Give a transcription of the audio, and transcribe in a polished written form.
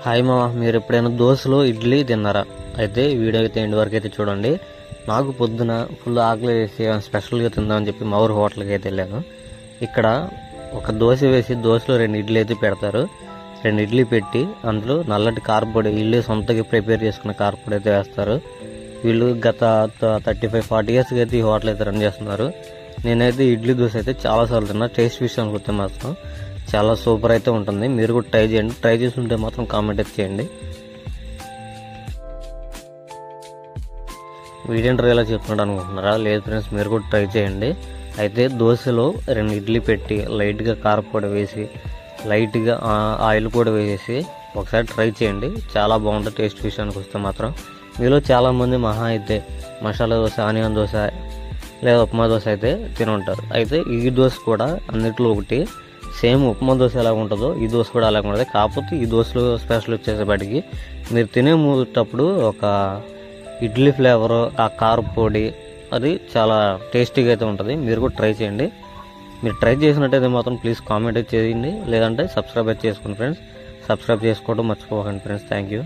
Hi మామ, మీరు ఎప్పుడైనా దోశలో ఇడ్లీ తిన్నారా? అయితే వీడియో అయితే ఎండ్ వరకు అయితే చూడండి. నాకు పొద్దున ఫుల్ ఆకలి వేసి స్పెషల్గా తిందామని చెప్పి మా ఊరు హోటల్కి అయితే వెళ్ళాను. ఇక్కడ ఒక దోశ వేసి దోశలో 2 ఇడ్లీ అయితే పెడతారు. 2 ఇడ్లీ పెట్టి అందులో నల్లటి కారపొడి, వీళ్ళు సొంతగా ప్రిపేర్ చేసుకున్న కారపొడి అయితే వేస్తారు. వీళ్ళు గత 35-40 ఇయర్స్కి అయితే ఈ హోటల్ అయితే రన్ చేస్తున్నారు. నేనైతే ఇడ్లీ దోశ అయితే చాలాసార్లు తిన్నా. టేస్ట్ విషయానికి వస్తే మాత్రం చాలా సూపర్ అయితే ఉంటుంది. మీరు కూడా ట్రై చేయండి. ట్రై చేసి ఉంటే మాత్రం కామెంట్ అయితే చేయండి. వీడియో ఎలా చెప్తున్నాడు అనుకుంటున్నారా? లేదు ఫ్రెండ్స్, మీరు కూడా ట్రై చేయండి. అయితే దోశలో 2 ఇడ్లీ పెట్టి లైట్గా కారపొడి వేసి లైట్గా ఆయిల్ కూడా వేసేసి ఒకసారి ట్రై చేయండి. చాలా బాగుంటుంది టేస్ట్ విషయానికి వస్తే మాత్రం. మీలో చాలామంది మహా అయితే మసాలా దోశ, ఆనియన్ దోశ లేదా ఉప్మా దోశ అయితే తిని ఉంటారు. అయితే ఈ దోశ కూడా అన్నిట్లో ఒకటి. సేమ్ ఉప్మా దోశ ఎలా ఉంటుందో ఈ దోశ కూడా అలాగే ఉంటుంది. కాకపోతే ఈ దోశలో స్పెషల్ వచ్చేసేపటికి మీరు తినేటప్పుడు ఒక ఇడ్లీ ఫ్లేవర్, ఆ కారపొడి అది చాలా టేస్టీగా అయితే ఉంటుంది. మీరు కూడా ట్రై చేయండి. మీరు ట్రై చేసినట్టయితే మాత్రం ప్లీజ్ కామెంట్ చేయండి. లేదంటే సబ్స్క్రైబ్ అయితే చేసుకోండి ఫ్రెండ్స్. సబ్స్క్రైబ్ చేసుకోవడం మర్చిపోకండి ఫ్రెండ్స్. Thank you.